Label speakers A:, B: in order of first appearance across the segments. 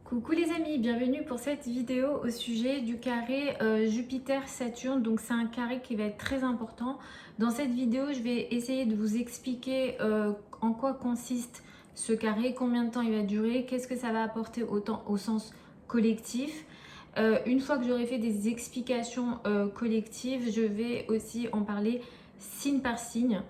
A: Coucou les amis, bienvenue pour cette vidéo au sujet du carré Jupiter-Saturne. Donc c'est un carré qui va être très important. Dans cette vidéo, je vais essayer de vous expliquer en quoi consiste ce carré, combien de temps il va durer, qu'est-ce que ça va apporter autant au sens collectif. Une fois que j'aurai fait des explications collectives, je vais aussi en parler signe par signe.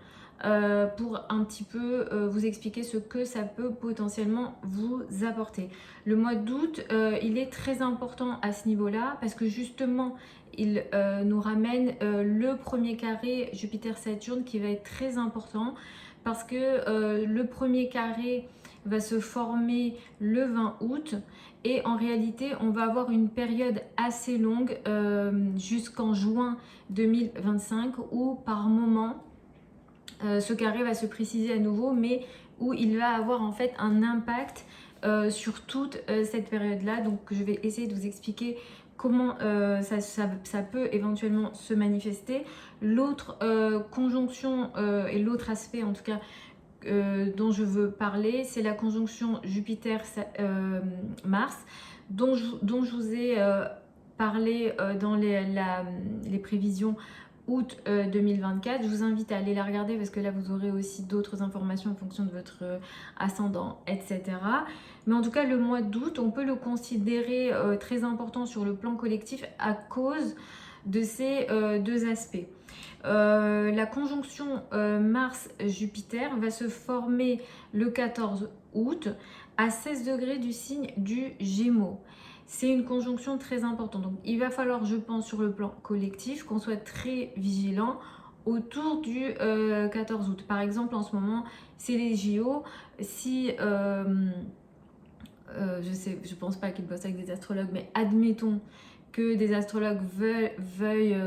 A: Pour un petit peu vous expliquer ce que ça peut potentiellement vous apporter. Le mois d'août, il est très important à ce niveau-là parce que justement, il nous ramène le premier carré Jupiter-Saturne qui va être très important parce que le premier carré va se former le 20 août et en réalité, on va avoir une période assez longue jusqu'en juin 2025 où par moment, ce carré va se préciser à nouveau, mais où il va avoir en fait un impact sur toute cette période-là. Donc je vais essayer de vous expliquer comment ça peut éventuellement se manifester. L'autre conjonction et l'autre aspect en tout cas dont je veux parler, c'est la conjonction Jupiter-Mars dont je vous ai parlé dans les prévisions août 2024. Je vous invite à aller la regarder parce que là vous aurez aussi d'autres informations en fonction de votre ascendant, etc. Mais en tout cas le mois d'août, on peut le considérer très important sur le plan collectif à cause de ces deux aspects. La conjonction Mars-Jupiter va se former le 14 août à 16 degrés du signe du Gémeaux. C'est une conjonction très importante. Donc, il va falloir, je pense, sur le plan collectif, qu'on soit très vigilant autour du 14 août. Par exemple, en ce moment, c'est les JO. Si, je pense pas qu'ils bossent avec des astrologues, mais admettons que des astrologues veuillent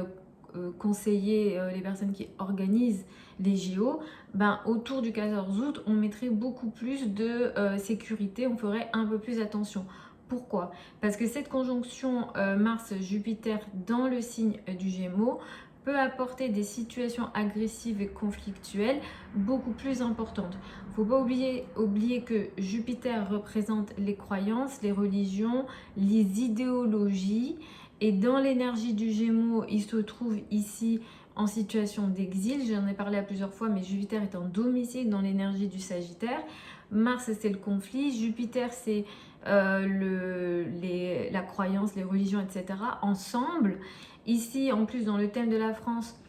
A: conseiller les personnes qui organisent les JO, ben, autour du 14 août, on mettrait beaucoup plus de sécurité, on ferait un peu plus attention. Pourquoi? Parce que cette conjonction Mars-Jupiter dans le signe du Gémeaux peut apporter des situations agressives et conflictuelles beaucoup plus importantes. Il ne faut pas oublier que Jupiter représente les croyances, les religions, les idéologies, et dans l'énergie du Gémeaux, il se trouve ici en situation d'exil. J'en ai parlé à plusieurs fois, mais Jupiter est en domicile dans l'énergie du Sagittaire. Mars, c'est le conflit. Jupiter, c'est la croyance, les religions, etc. ensemble. Ici, en plus, dans le thème de la France,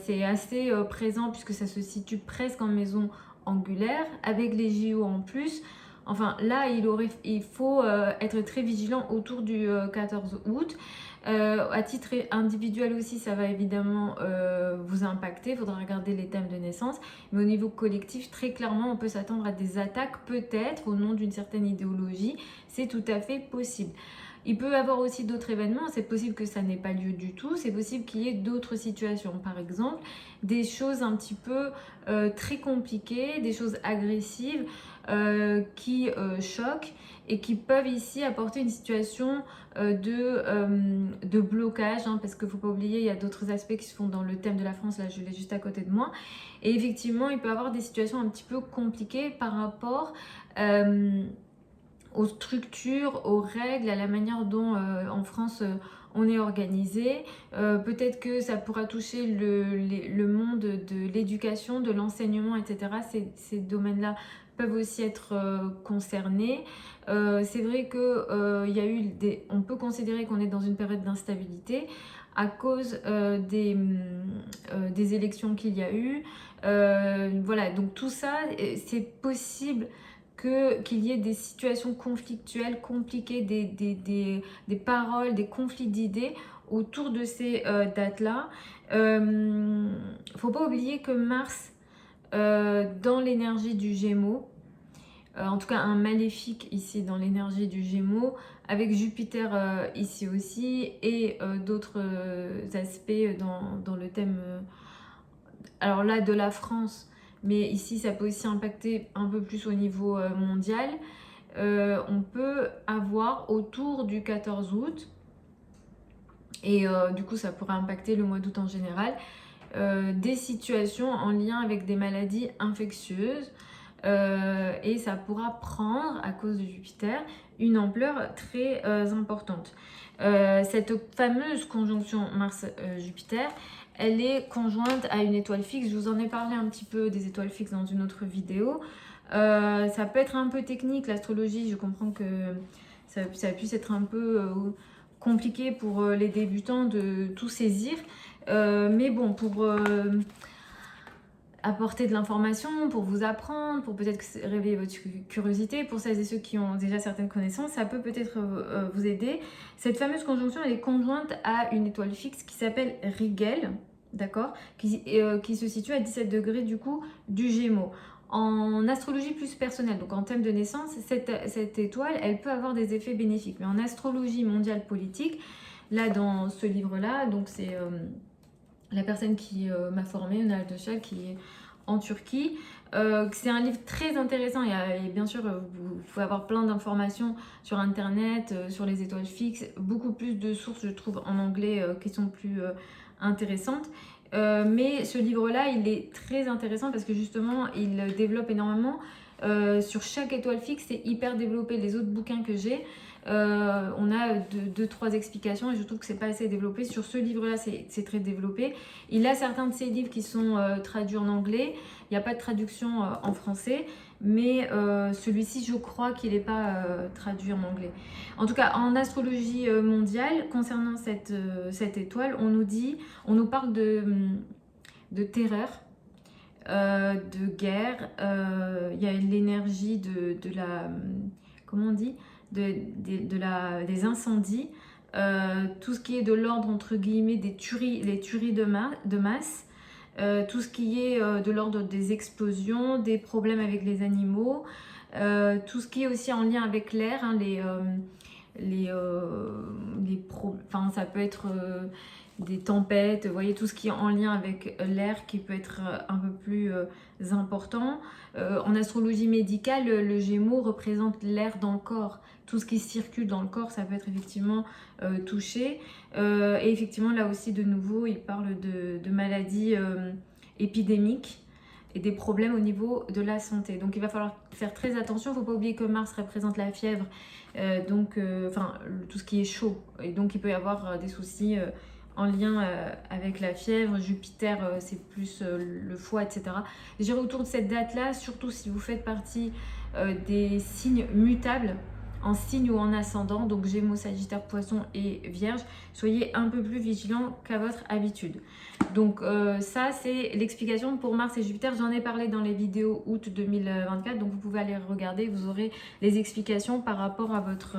A: c'est assez présent puisque ça se situe presque en maison angulaire, avec les JO en plus. Enfin, là, il faut être très vigilant autour du 14 août. À titre individuel aussi, ça va évidemment vous impacter. Il faudra regarder les thèmes de naissance. Mais au niveau collectif, très clairement, on peut s'attendre à des attaques, peut-être au nom d'une certaine idéologie. C'est tout à fait possible. Il peut y avoir aussi d'autres événements, c'est possible que ça n'ait pas lieu du tout, c'est possible qu'il y ait d'autres situations, par exemple des choses un petit peu très compliquées, des choses agressives qui choquent et qui peuvent ici apporter une situation de blocage, hein, parce qu'il ne faut pas oublier, il y a d'autres aspects qui se font dans le thème de la France, là je l'ai juste à côté de moi, et effectivement il peut y avoir des situations un petit peu compliquées par rapport aux structures, aux règles, à la manière dont en France on est organisé. Peut-être que ça pourra toucher le monde de l'éducation, de l'enseignement, etc. Ces domaines-là peuvent aussi être concernés. C'est vrai que y a eu on peut considérer qu'on est dans une période d'instabilité à cause des élections qu'il y a eu. Voilà, donc tout ça, c'est possible qu'il y ait des situations conflictuelles, compliquées, des paroles, des conflits d'idées autour de ces dates-là. Faut pas oublier que Mars, dans l'énergie du Gémeaux, en tout cas un maléfique ici dans l'énergie du Gémeaux, avec Jupiter ici aussi, et d'autres aspects dans le thème, alors là, de la France, mais ici ça peut aussi impacter un peu plus au niveau mondial. On peut avoir autour du 14 août, et du coup ça pourrait impacter le mois d'août en général, des situations en lien avec des maladies infectieuses, et ça pourra prendre, à cause de Jupiter, une ampleur très importante. Cette fameuse conjonction Mars-Jupiter, elle est conjointe à une étoile fixe. Je vous en ai parlé un petit peu des étoiles fixes dans une autre vidéo. Ça peut être un peu technique, l'astrologie. Je comprends que ça puisse être un peu compliqué pour les débutants de tout saisir. Mais bon, pour apporter de l'information, pour vous apprendre, pour peut-être réveiller votre curiosité, pour celles et ceux qui ont déjà certaines connaissances, ça peut peut-être vous aider. Cette fameuse conjonction, elle est conjointe à une étoile fixe qui s'appelle Rigel, d'accord, qui se situe à 17 degrés du coup du Gémeaux. En astrologie plus personnelle, donc en thème de naissance, cette étoile, elle peut avoir des effets bénéfiques. Mais en astrologie mondiale politique, là dans ce livre-là, donc c'est la personne qui m'a formée, Nal Doshal, qui est en Turquie. C'est un livre très intéressant et bien sûr, vous pouvez avoir plein d'informations sur Internet, sur les étoiles fixes, beaucoup plus de sources, je trouve, en anglais qui sont plus intéressantes. Mais ce livre-là, il est très intéressant parce que justement, il développe énormément. Sur chaque étoile fixe, c'est hyper développé. Les autres bouquins que j'ai, on a deux, trois explications et je trouve que c'est pas assez développé. Sur ce livre-là, c'est très développé. Il a certains de ses livres qui sont traduits en anglais. Il n'y a pas de traduction en français, mais celui-ci, je crois qu'il n'est pas traduit en anglais. En tout cas, en astrologie mondiale, concernant cette étoile, on nous parle de terreur, de guerre. Il y a l'énergie de la... Comment on dit, des incendies, tout ce qui est de l'ordre entre guillemets des tueries, les tueries de masse, tout ce qui est de l'ordre des explosions, des problèmes avec les animaux, tout ce qui est aussi en lien avec l'air, hein, enfin, ça peut être des tempêtes, vous voyez, tout ce qui est en lien avec l'air qui peut être un peu plus important. En astrologie médicale, le Gémeaux représente l'air dans le corps. Tout ce qui circule dans le corps, ça peut être effectivement touché. Et effectivement, là aussi, de nouveau, il parle de maladies épidémiques et des problèmes au niveau de la santé. Donc, il va falloir faire très attention. Il ne faut pas oublier que Mars représente la fièvre, enfin, tout ce qui est chaud. Et donc, il peut y avoir des soucis en lien avec la fièvre. Jupiter, c'est plus le foie, etc. Je dirais autour de cette date-là, surtout si vous faites partie des signes mutables, en signe ou en ascendant, donc Gémeaux, Sagittaire, Poisson et Vierge, soyez un peu plus vigilants qu'à votre habitude. Donc ça, c'est l'explication pour Mars et Jupiter. J'en ai parlé dans les vidéos août 2024, donc vous pouvez aller regarder, vous aurez les explications par rapport à votre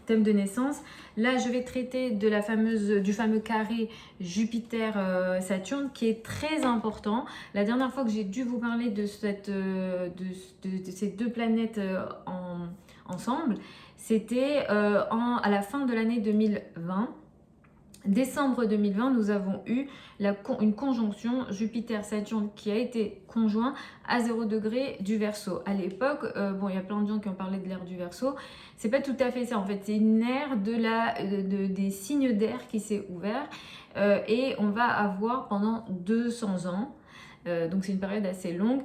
A: thème de naissance. Là, je vais traiter du fameux carré Jupiter-Saturne qui est très important. La dernière fois que j'ai dû vous parler de ces deux planètes ensemble, c'était à la fin de l'année 2020. Décembre 2020, nous avons eu une conjonction Jupiter-Saturne qui a été conjoint à 0 degré du Verseau. À l'époque, bon, il y a plein de gens qui ont parlé de l'ère du Verseau. C'est pas tout à fait ça. En fait, c'est une ère des signes d'air qui s'est ouvert et on va avoir pendant 200 ans, donc c'est une période assez longue,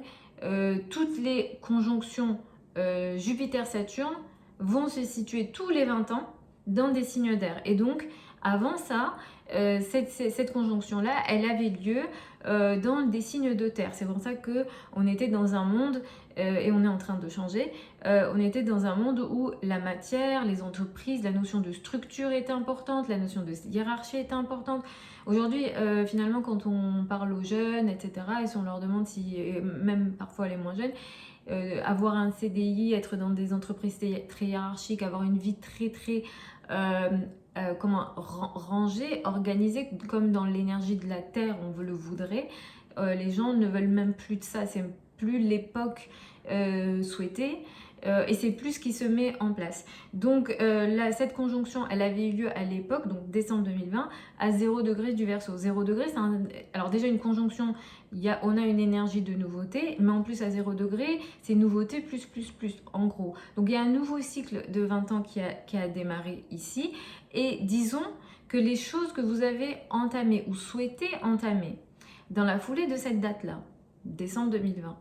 A: toutes les conjonctions Jupiter-Saturne vont se situer tous les 20 ans dans des signes d'air. Et donc, avant ça, cette conjonction-là, elle avait lieu dans des signes de terre. C'est pour ça qu'on était dans un monde, et on est en train de changer, on était dans un monde où la matière, les entreprises, la notion de structure est importante, la notion de hiérarchie est importante. Aujourd'hui, finalement, quand on parle aux jeunes, etc., et si on leur demande même parfois les moins jeunes, avoir un CDI, être dans des entreprises très hiérarchiques, avoir une vie très rangée, organisée, comme dans l'énergie de la terre, on le voudrait. Les gens ne veulent même plus de ça, c'est plus l'époque souhaitée. Et c'est plus ce qui se met en place. Donc cette conjonction, elle avait eu lieu à l'époque, donc décembre 2020, à 0 degré du Verseau. 0 degré, alors déjà une conjonction, on a une énergie de nouveauté, mais en plus à 0 degré, c'est nouveauté plus, en gros. Donc il y a un nouveau cycle de 20 ans qui a démarré ici. Et disons que les choses que vous avez entamées ou souhaitez entamer dans la foulée de cette date-là, décembre 2020,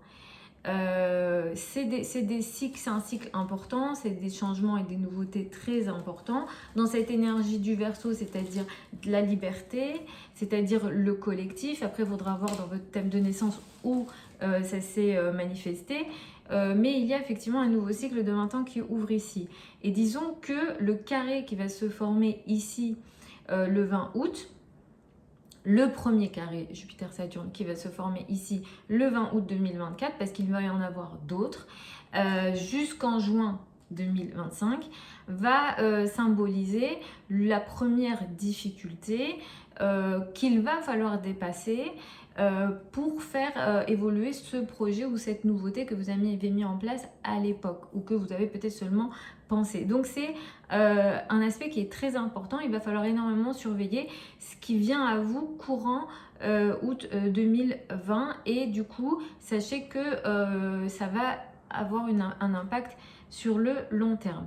A: C'est des cycles, c'est un cycle important, c'est des changements et des nouveautés très importants. Dans cette énergie du Verseau, c'est-à-dire de la liberté, c'est-à-dire le collectif. Après, il faudra voir dans votre thème de naissance où ça s'est manifesté. Mais il y a effectivement un nouveau cycle de 20 ans qui ouvre ici. Et disons que le carré qui va se former ici le 20 août, le premier carré Jupiter-Saturne qui va se former ici le 20 août 2024, parce qu'il va y en avoir d'autres, jusqu'en juin 2025, va symboliser la première difficulté qu'il va falloir dépasser pour faire évoluer ce projet ou cette nouveauté que vous avez mis en place à l'époque ou que vous avez peut-être seulement pensé. Donc c'est un aspect qui est très important. Il va falloir énormément surveiller ce qui vient à vous courant août 2020 et du coup sachez que ça va avoir un impact sur le long terme.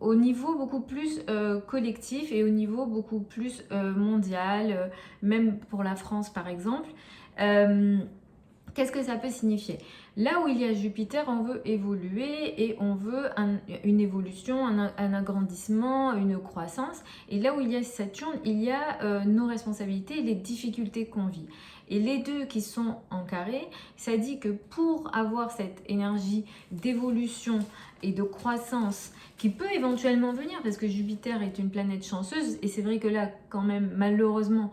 A: Au niveau beaucoup plus collectif et au niveau beaucoup plus mondial, même pour la France par exemple, qu'est-ce que ça peut signifier? Là où il y a Jupiter, on veut évoluer et on veut une évolution, un agrandissement, une croissance. Et là où il y a Saturne, il y a nos responsabilités et les difficultés qu'on vit. Et les deux qui sont en carré, ça dit que pour avoir cette énergie d'évolution et de croissance qui peut éventuellement venir, parce que Jupiter est une planète chanceuse, et c'est vrai que là, quand même, malheureusement,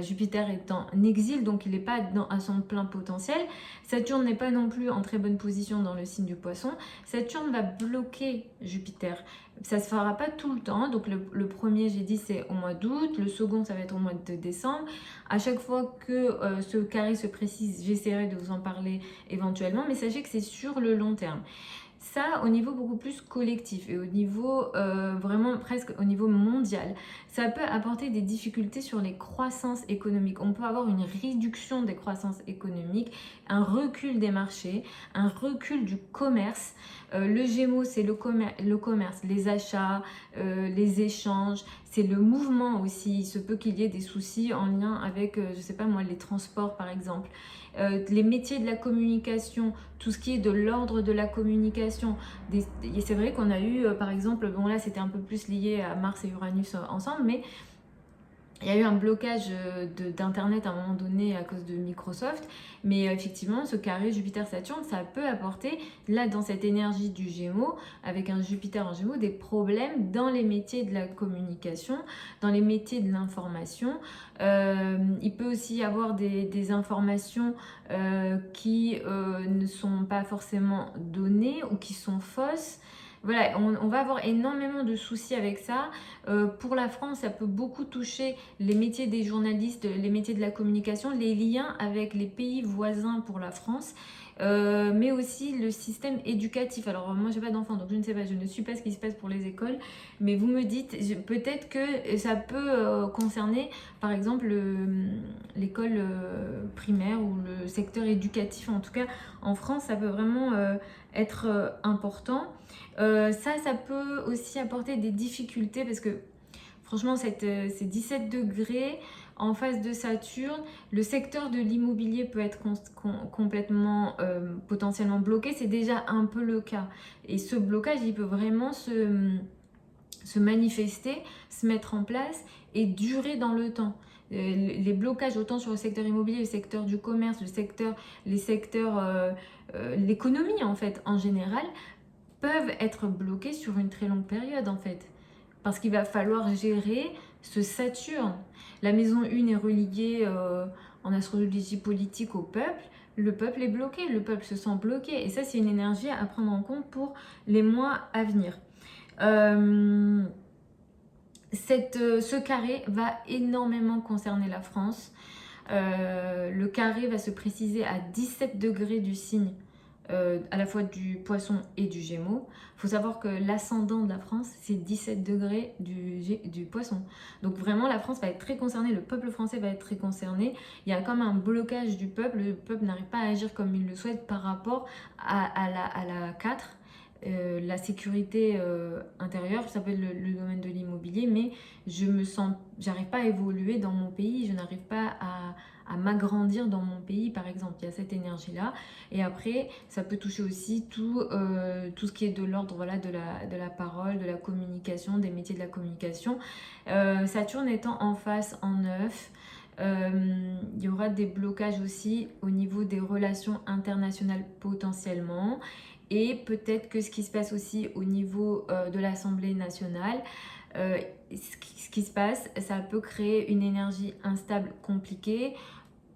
A: Jupiter est en exil, donc il n'est pas à son plein potentiel. Saturne n'est pas non plus en très bonne position dans le signe du Poisson. Saturne va bloquer Jupiter. Ça ne se fera pas tout le temps. Donc le premier, j'ai dit, c'est au mois d'août. Le second, ça va être au mois de décembre. À chaque fois que ce carré se précise, j'essaierai de vous en parler éventuellement. Mais sachez que c'est sur le long terme. Ça, au niveau beaucoup plus collectif et au niveau vraiment presque au niveau mondial, ça peut apporter des difficultés sur les croissances économiques. On peut avoir une réduction des croissances économiques, un recul des marchés, un recul du commerce. Le Gémeaux, c'est le commerce, les achats, les échanges, c'est le mouvement aussi. Il se peut qu'il y ait des soucis en lien avec, je sais pas moi, les transports par exemple. Les métiers de la communication, tout ce qui est de l'ordre de la communication. C'est vrai qu'on a eu, par exemple, bon là c'était un peu plus lié à Mars et Uranus ensemble, mais il y a eu un blocage d'internet à un moment donné à cause de Microsoft, mais effectivement ce carré Jupiter-Saturne, ça peut apporter, là dans cette énergie du Gémeaux, avec un Jupiter en Gémeaux, des problèmes dans les métiers de la communication, dans les métiers de l'information. Il peut aussi y avoir des informations qui ne sont pas forcément données ou qui sont fausses. Voilà, on va avoir énormément de soucis avec ça. Pour la France, ça peut beaucoup toucher les métiers des journalistes, les métiers de la communication, les liens avec les pays voisins pour la France, mais aussi le système éducatif. Alors moi, j'ai pas d'enfant, donc je ne sais pas, je ne suis pas ce qui se passe pour les écoles, mais vous me dites, peut-être que ça peut concerner, par exemple, l'école primaire ou le secteur éducatif. En tout cas, en France, ça peut vraiment être important. Ça peut aussi apporter des difficultés parce que franchement, ces 17 degrés en face de Saturne, le secteur de l'immobilier peut être complètement potentiellement bloqué. C'est déjà un peu le cas. Et ce blocage, il peut vraiment se manifester, se mettre en place et durer dans le temps. Les blocages autant sur le secteur immobilier, le secteur du commerce, l'économie en fait en général, peuvent être bloqués sur une très longue période en fait. Parce qu'il va falloir gérer ce Saturne. La maison 1 est reliée en astrologie politique au peuple. Le peuple est bloqué, le peuple se sent bloqué. Et ça, c'est une énergie à prendre en compte pour les mois à venir. Ce carré va énormément concerner la France. Le carré va se préciser à 17 degrés du signe à la fois du Poisson et du Gémeaux. Il faut savoir que l'ascendant de la France, c'est 17 degrés du Poisson. Donc vraiment, la France va être très concernée, le peuple français va être très concerné. Il y a comme un blocage du peuple, le peuple n'arrive pas à agir comme il le souhaite par rapport à la 4, la sécurité intérieure, ça peut être le domaine de l'immobilier, mais j'arrive pas à évoluer dans mon pays, je n'arrive pas à m'agrandir dans mon pays, par exemple. Il y a cette énergie-là. Et après, ça peut toucher aussi tout ce qui est de l'ordre, voilà, de la parole, de la communication, des métiers de la communication. Saturne étant en face, en neuf, il y aura des blocages aussi au niveau des relations internationales potentiellement. Et peut-être que ce qui se passe aussi au niveau de l'Assemblée nationale, ce qui se passe, ça peut créer une énergie instable, compliquée,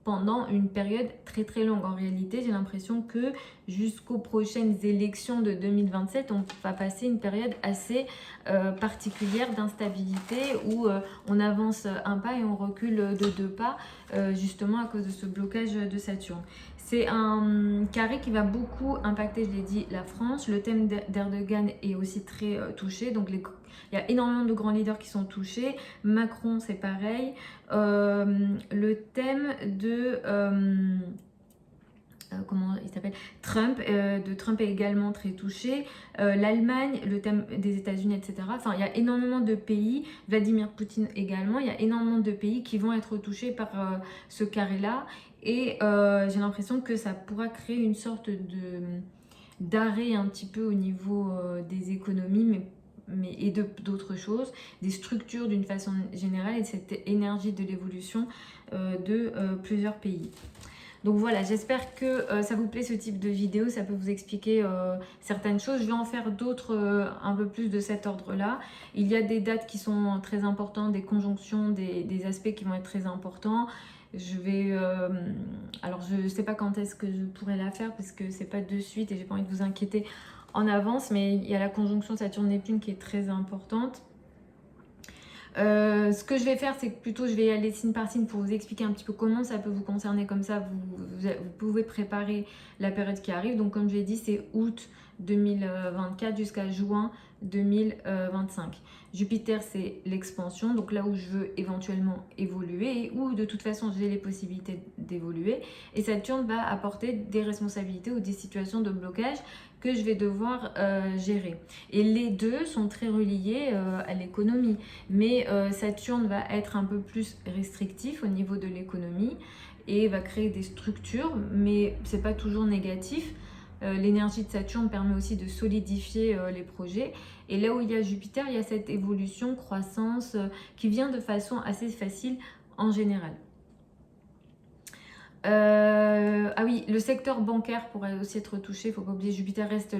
A: pendant une période très très longue. En réalité, j'ai l'impression que jusqu'aux prochaines élections de 2027, on va passer une période assez particulière d'instabilité où on avance un pas et on recule de deux pas, justement à cause de ce blocage de Saturne. C'est un carré qui va beaucoup impacter, je l'ai dit, la France. Le thème d'Erdogan est aussi très touché, donc il y a énormément de grands leaders qui sont touchés. Macron, c'est pareil. Le thème de comment il s'appelle, Trump, de Trump est également très touché. L'Allemagne, le thème des États-Unis, etc. Enfin, il y a énormément de pays, Vladimir Poutine également, il y a énormément de pays qui vont être touchés par ce carré-là. Et j'ai l'impression que ça pourra créer une sorte d'arrêt un petit peu au niveau des économies, et d'autres choses, des structures d'une façon générale, et cette énergie de l'évolution de plusieurs pays. Donc voilà, j'espère que ça vous plaît ce type de vidéo, ça peut vous expliquer certaines choses. Je vais en faire d'autres un peu plus de cet ordre-là. Il y a des dates qui sont très importantes, des conjonctions, des aspects qui vont être très importants. Je vais, alors je ne sais pas quand est-ce que je pourrai la faire parce que c'est pas de suite et j'ai pas envie de vous inquiéter en avance, mais il y a la conjonction Saturne-Neptune qui est très importante. Ce que je vais faire, c'est que plutôt je vais y aller signe par signe pour vous expliquer un petit peu comment ça peut vous concerner. Comme ça, vous pouvez préparer la période qui arrive. Donc comme je l'ai dit, c'est août 2024 jusqu'à juin 2025. Jupiter, c'est l'expansion, donc là où je veux éventuellement évoluer et où de toute façon j'ai les possibilités d'évoluer. Et Saturne va apporter des responsabilités ou des situations de blocage que je vais devoir gérer. Et les deux sont très reliés à l'économie. Mais Saturne va être un peu plus restrictif au niveau de l'économie et va créer des structures, mais c'est pas toujours négatif. L'énergie de Saturne permet aussi de solidifier les projets. Et là où il y a Jupiter, il y a cette évolution, croissance qui vient de façon assez facile en général. Ah oui, le secteur bancaire pourrait aussi être touché. Il ne faut pas oublier, Jupiter reste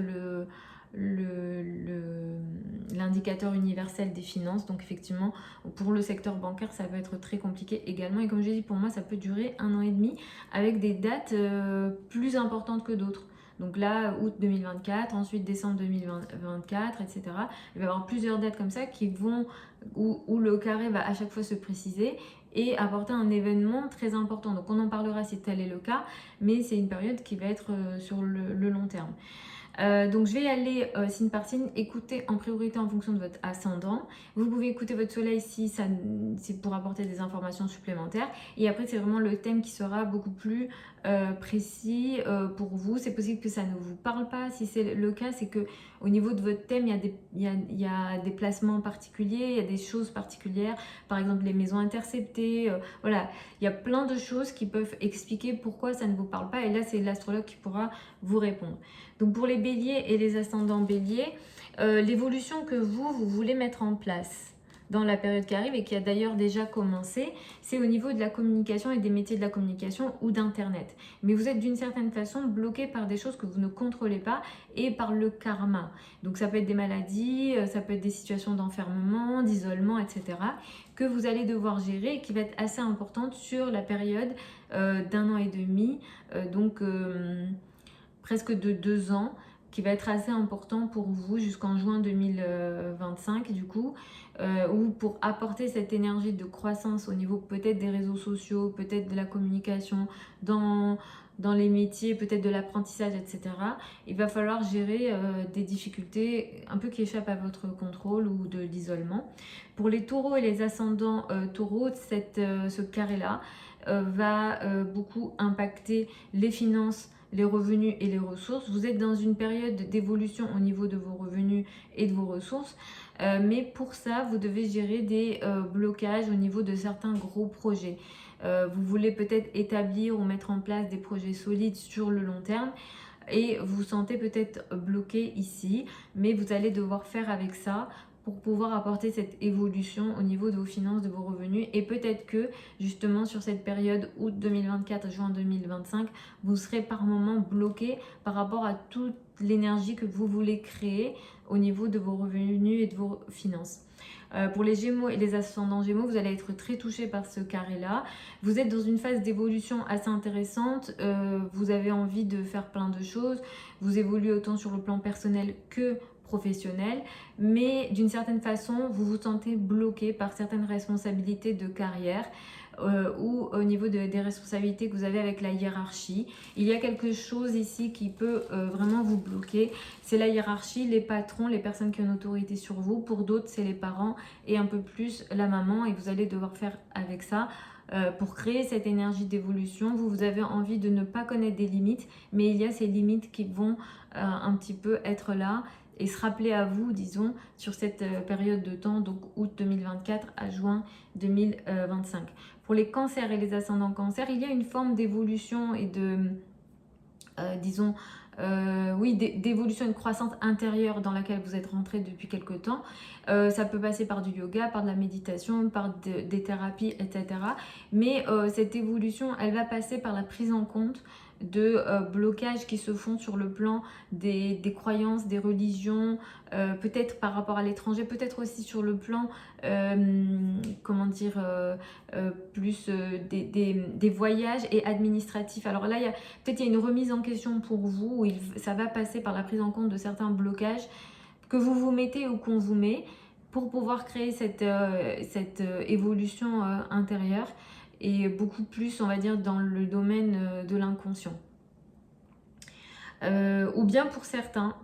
A: l'indicateur universel des finances. Donc effectivement, pour le secteur bancaire, ça peut être très compliqué également. Et comme j'ai dit, pour moi, ça peut durer 1 an et demi avec des dates plus importantes que d'autres. Donc là, août 2024, ensuite décembre 2024, etc. Il va y avoir plusieurs dates comme ça qui vont, où le carré va à chaque fois se préciser et apporter un événement très important. Donc on en parlera si tel est le cas, mais c'est une période qui va être sur le long terme. Donc je vais y aller signe par signe, écouter en priorité en fonction de votre ascendant. Vous pouvez écouter votre soleil si c'est pour apporter des informations supplémentaires. Et après c'est vraiment le thème qui sera beaucoup plus précis pour vous. C'est possible que ça ne vous parle pas. Si c'est le cas, c'est que au niveau de votre thème, il y a des placements particuliers, il y a des choses particulières. Par exemple les maisons interceptées. Voilà, il y a plein de choses qui peuvent expliquer pourquoi ça ne vous parle pas. Et là c'est l'astrologue qui pourra vous répondre. Donc pour les béliers et les ascendants béliers, l'évolution que vous voulez mettre en place dans la période qui arrive et qui a d'ailleurs déjà commencé, c'est au niveau de la communication et des métiers de la communication ou d'Internet. Mais vous êtes d'une certaine façon bloqué par des choses que vous ne contrôlez pas et par le karma. Donc ça peut être des maladies, ça peut être des situations d'enfermement, d'isolement, etc. que vous allez devoir gérer et qui va être assez importante sur la période d'1 an et demi. Donc presque de 2 ans, qui va être assez important pour vous jusqu'en juin 2025 du coup, ou pour apporter cette énergie de croissance au niveau peut-être des réseaux sociaux, peut-être de la communication, dans les métiers, peut-être de l'apprentissage, etc. Il va falloir gérer des difficultés un peu qui échappent à votre contrôle ou de l'isolement. Pour les taureaux et les ascendants taureaux, ce carré-là va beaucoup impacter les finances, les revenus et les ressources. Vous êtes dans une période d'évolution au niveau de vos revenus et de vos ressources. Mais pour ça, vous devez gérer des blocages au niveau de certains gros projets. Vous voulez peut-être établir ou mettre en place des projets solides sur le long terme et vous vous sentez peut-être bloqué ici, mais vous allez devoir faire avec ça pour pouvoir apporter cette évolution au niveau de vos finances, de vos revenus. Et peut-être que justement sur cette période août 2024, juin 2025, vous serez par moment bloqué par rapport à toute l'énergie que vous voulez créer au niveau de vos revenus et de vos finances. Pour les Gémeaux et les ascendants Gémeaux, vous allez être très touchés par ce carré-là. Vous êtes dans une phase d'évolution assez intéressante. Vous avez envie de faire plein de choses. Vous évoluez autant sur le plan personnel que professionnel. Mais d'une certaine façon, vous vous sentez bloqué par certaines responsabilités de carrière. Ou au niveau des responsabilités que vous avez avec la hiérarchie. Il y a quelque chose ici qui peut vraiment vous bloquer. C'est la hiérarchie, les patrons, les personnes qui ont une autorité sur vous. Pour d'autres, c'est les parents et un peu plus la maman. Et vous allez devoir faire avec ça. Pour créer cette énergie d'évolution, vous avez envie de ne pas connaître des limites, mais il y a ces limites qui vont un petit peu être là et se rappeler à vous, disons, sur cette période de temps, donc août 2024 à juin 2025. Pour les cancers et les ascendants cancers, il y a une forme d'évolution et de, disons, oui, d'évolution, une croissance intérieure dans laquelle vous êtes rentré depuis quelque temps. Ça peut passer par du yoga, par de la méditation, par des thérapies, etc. Mais cette évolution, elle va passer par la prise en compte de blocages qui se font sur le plan des croyances, des religions, peut-être par rapport à l'étranger, peut-être aussi sur le plan, comment dire, plus des voyages et administratifs. Alors là, peut-être il y a une remise en question pour vous, où ça va passer par la prise en compte de certains blocages que vous vous mettez ou qu'on vous met pour pouvoir créer cette évolution intérieure et beaucoup plus, on va dire, dans le domaine de l'inconscient. Ou bien pour certains,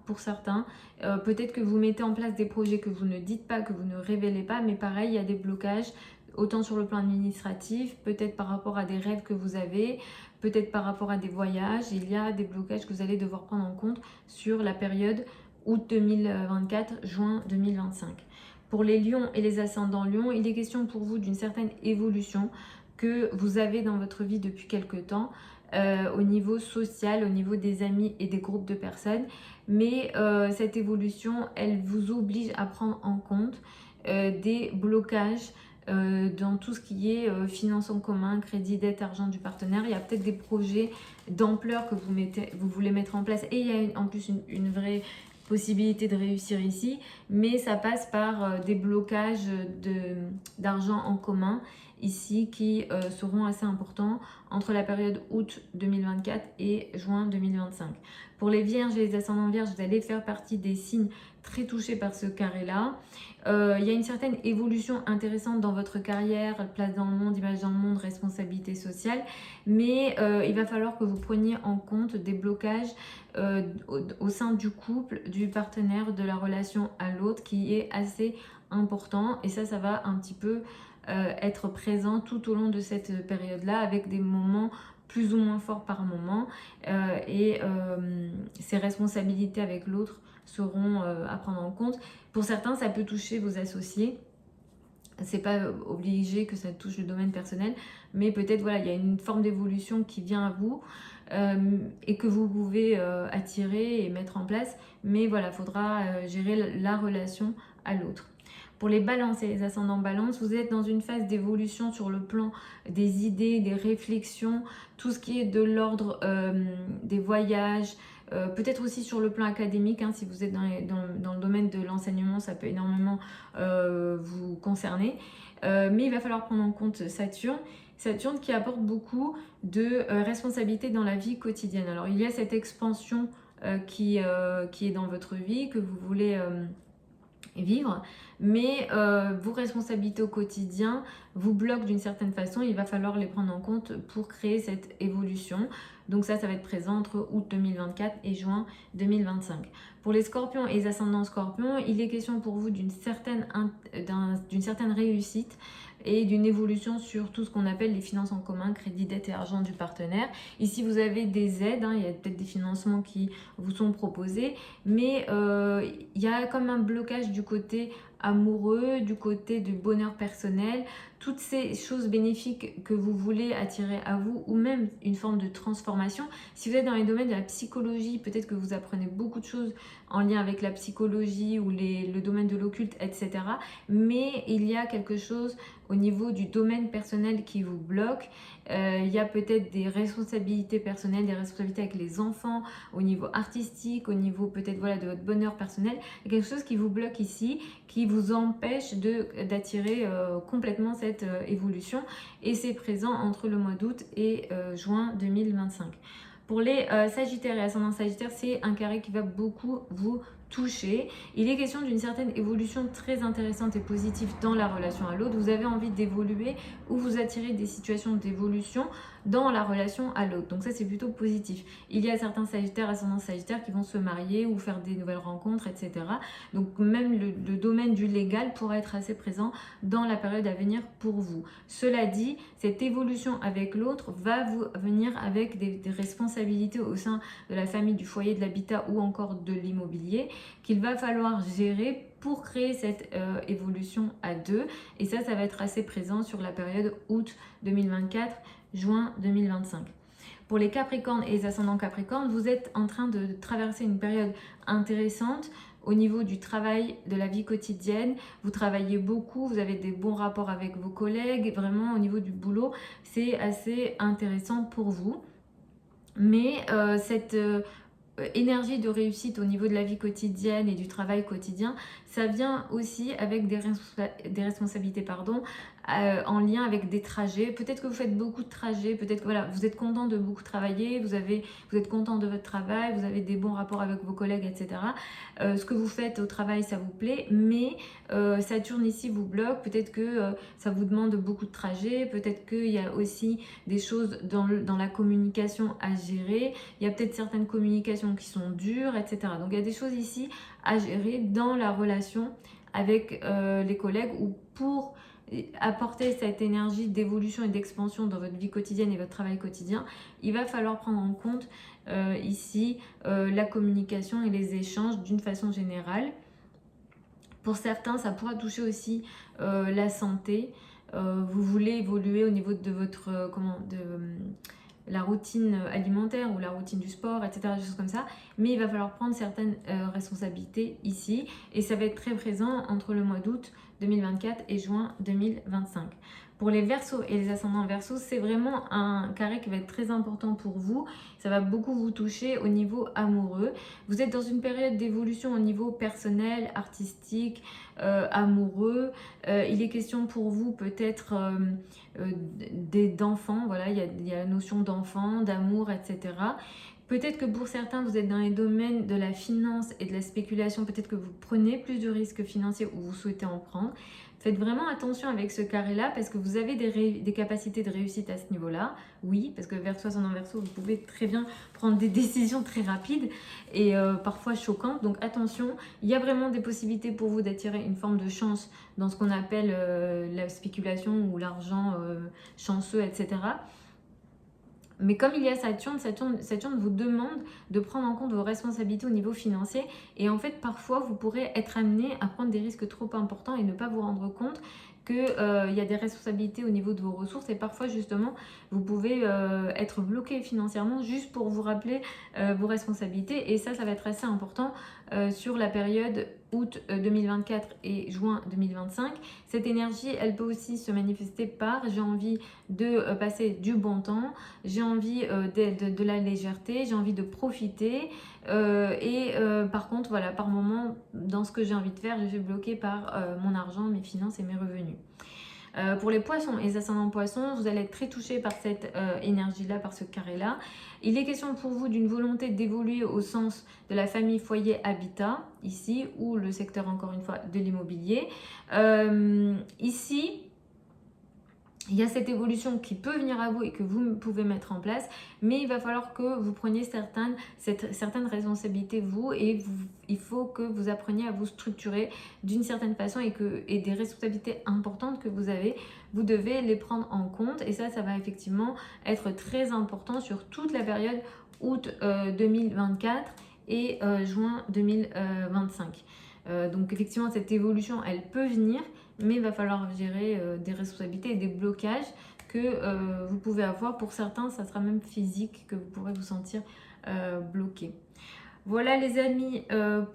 A: peut-être que vous mettez en place des projets que vous ne dites pas, que vous ne révélez pas, mais pareil, il y a des blocages, autant sur le plan administratif, peut-être par rapport à des rêves que vous avez, peut-être par rapport à des voyages. Il y a des blocages que vous allez devoir prendre en compte sur la période août 2024, juin 2025. Pour les lions et les ascendants lions, il est question pour vous d'une certaine évolution que vous avez dans votre vie depuis quelque temps, au niveau social, au niveau des amis et des groupes de personnes. Mais cette évolution, elle vous oblige à prendre en compte des blocages dans tout ce qui est finances en commun, crédit, dette, argent du partenaire. Il y a peut-être des projets d'ampleur que vous voulez mettre en place et il y a en plus une vraie possibilité de réussir ici, mais ça passe par des blocages d'argent en commun ici qui seront assez importants entre la période août 2024 et juin 2025. Pour les vierges et les ascendants vierges, vous allez faire partie des signes très touchés par ce carré-là. Il y a une certaine évolution intéressante dans votre carrière, place dans le monde, image dans le monde, responsabilité sociale, mais il va falloir que vous preniez en compte des blocages au sein du couple, du partenaire, de la relation à l'autre qui est assez important et ça va un petit peu être présent tout au long de cette période-là avec des moments plus ou moins forts par moment et ces responsabilités avec l'autre seront à prendre en compte. Pour certains, ça peut toucher vos associés. C'est pas obligé que ça touche le domaine personnel, mais peut-être voilà, il y a une forme d'évolution qui vient à vous et que vous pouvez attirer et mettre en place. Mais voilà, il faudra gérer la relation à l'autre. Pour les balances et les ascendants balance, vous êtes dans une phase d'évolution sur le plan des idées, des réflexions, tout ce qui est de l'ordre des voyages, peut-être aussi sur le plan académique, hein, si vous êtes dans le domaine de l'enseignement, ça peut énormément vous concerner. Mais il va falloir prendre en compte Saturne. Saturne qui apporte beaucoup de responsabilités dans la vie quotidienne. Alors il y a cette expansion qui est dans votre vie, que vous voulez vivre, mais vos responsabilités au quotidien vous bloquent d'une certaine façon, il va falloir les prendre en compte pour créer cette évolution. Donc ça va être présent entre août 2024 et juin 2025. Pour les scorpions et les ascendants scorpions, il est question pour vous d'une certaine réussite et d'une évolution sur tout ce qu'on appelle les finances en commun, crédit, dette et argent du partenaire. Ici, vous avez des aides, il y a peut-être des financements qui vous sont proposés, mais il y a comme un blocage du côté amoureux, du côté du bonheur personnel, toutes ces choses bénéfiques que vous voulez attirer à vous, ou même une forme de transformation. Si vous êtes dans les domaines de la psychologie, peut-être que vous apprenez beaucoup de choses en lien avec la psychologie ou le domaine de l'occulte, etc. Mais il y a quelque chose au niveau du domaine personnel qui vous bloque. Il y a peut-être des responsabilités personnelles, des responsabilités avec les enfants, au niveau artistique, au niveau peut-être voilà, de votre bonheur personnel. Il y a quelque chose qui vous bloque ici, qui vous empêche d'attirer complètement cette évolution. Et c'est présent entre le mois d'août et juin 2025. Pour les Sagittaires et ascendants Sagittaires, c'est un carré qui va beaucoup vous toucher. Il est question d'une certaine évolution très intéressante et positive dans la relation à l'autre. Vous avez envie d'évoluer ou vous attirez des situations d'évolution dans la relation à l'autre. Donc ça, c'est plutôt positif. Il y a certains Sagittaires, ascendants Sagittaires qui vont se marier ou faire des nouvelles rencontres, etc. Donc même le domaine du légal pourra être assez présent dans la période à venir pour vous. Cela dit, cette évolution avec l'autre va vous venir avec des responsabilités au sein de la famille, du foyer, de l'habitat ou encore de l'immobilier qu'il va falloir gérer pour créer cette évolution à deux. Et ça va être assez présent sur la période août 2024, juin 2025. Pour les Capricornes et les ascendants Capricornes, vous êtes en train de traverser une période intéressante au niveau du travail, de la vie quotidienne. Vous travaillez beaucoup, vous avez des bons rapports avec vos collègues. Vraiment, au niveau du boulot, c'est assez intéressant pour vous. Mais cette énergie de réussite au niveau de la vie quotidienne et du travail quotidien, ça vient aussi avec des responsabilités en lien avec des trajets. Peut-être que vous faites beaucoup de trajets, peut-être que voilà, vous êtes content de beaucoup travailler, vous êtes content de votre travail, vous avez des bons rapports avec vos collègues, etc. Ce que vous faites au travail, ça vous plaît, mais Saturne ici vous bloque. Peut-être que ça vous demande beaucoup de trajets, peut-être qu'il y a aussi des choses dans la communication à gérer. Il y a peut-être certaines communications qui sont dures, etc. Donc il y a des choses ici à gérer dans la relation avec les collègues ou pour apporter cette énergie d'évolution et d'expansion dans votre vie quotidienne et votre travail quotidien, il va falloir prendre en compte ici la communication et les échanges d'une façon générale. Pour certains, ça pourra toucher aussi la santé. Vous voulez évoluer au niveau de votre la routine alimentaire ou la routine du sport, etc., des choses comme ça, mais il va falloir prendre certaines responsabilités ici, et ça va être très présent entre le mois d'août 2024 et juin 2025. Pour les Verseaux et les ascendants Verseaux, c'est vraiment un carré qui va être très important pour vous. Ça va beaucoup vous toucher au niveau amoureux. Vous êtes dans une période d'évolution au niveau personnel, artistique, amoureux. Il est question pour vous peut-être d'enfants. Voilà, il y a la notion d'enfant, d'amour, etc. Peut-être que pour certains, vous êtes dans les domaines de la finance et de la spéculation. Peut-être que vous prenez plus de risques financiers ou vous souhaitez en prendre. Faites vraiment attention avec ce carré-là parce que vous avez des capacités de réussite à ce niveau-là. Oui, parce que Verseau, ascendant Verseau, vous pouvez très bien prendre des décisions très rapides et parfois choquantes. Donc attention, il y a vraiment des possibilités pour vous d'attirer une forme de chance dans ce qu'on appelle la spéculation ou l'argent chanceux, etc. Mais comme il y a Saturne vous demande de prendre en compte vos responsabilités au niveau financier. Et en fait, parfois, vous pourrez être amené à prendre des risques trop importants et ne pas vous rendre compte qu'il y a des responsabilités au niveau de vos ressources. Et parfois, justement, vous pouvez être bloqué financièrement juste pour vous rappeler vos responsabilités. Et ça va être assez important sur la période août 2024 et juin 2025. Cette énergie, elle peut aussi se manifester par j'ai envie de passer du bon temps, j'ai envie de la légèreté, j'ai envie de profiter par contre, voilà, par moment, dans ce que j'ai envie de faire, je suis bloquée par mon argent, mes finances et mes revenus. Pour les poissons et les ascendants poissons, vous allez être très touché par cette énergie-là, par ce carré-là. Il est question pour vous d'une volonté d'évoluer au sens de la famille, foyer, habitat, ici, ou le secteur, encore une fois, de l'immobilier. Ici, il y a cette évolution qui peut venir à vous et que vous pouvez mettre en place, mais il va falloir que vous preniez certaines responsabilités vous, et il faut que vous appreniez à vous structurer d'une certaine façon, et des responsabilités importantes que vous avez, vous devez les prendre en compte, et ça va effectivement être très important sur toute la période août 2024 et juin 2025. Donc effectivement, cette évolution, elle peut venir, mais il va falloir gérer des responsabilités et des blocages que vous pouvez avoir. Pour certains, ça sera même physique, que vous pourrez vous sentir bloqué. Voilà les amis,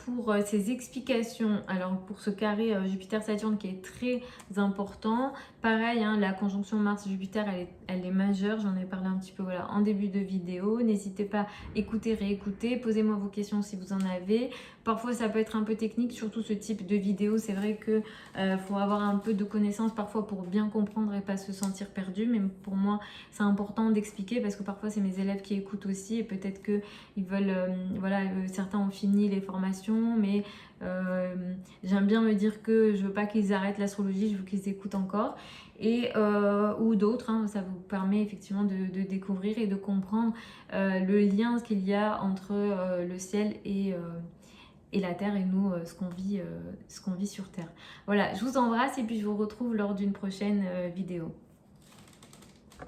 A: pour ces explications. Alors pour ce carré Jupiter-Saturne qui est très important, pareil, hein, la conjonction Mars-Jupiter, elle est majeure, j'en ai parlé un petit peu voilà, en début de vidéo. N'hésitez pas à écouter, réécouter, posez-moi vos questions si vous en avez. Parfois ça peut être un peu technique, surtout ce type de vidéo, c'est vrai que faut avoir un peu de connaissances parfois pour bien comprendre et pas se sentir perdu, mais pour moi c'est important d'expliquer parce que parfois c'est mes élèves qui écoutent aussi, et peut-être qu'ils veulent, voilà, certains ont fini les formations, mais j'aime bien me dire que je veux pas qu'ils arrêtent l'astrologie, je veux qu'ils écoutent encore, et ou d'autres, hein, ça vous permet effectivement de découvrir et de comprendre le lien qu'il y a entre le ciel et la terre, et nous, ce qu'on vit sur terre. Voilà, je vous embrasse et puis je vous retrouve lors d'une prochaine vidéo.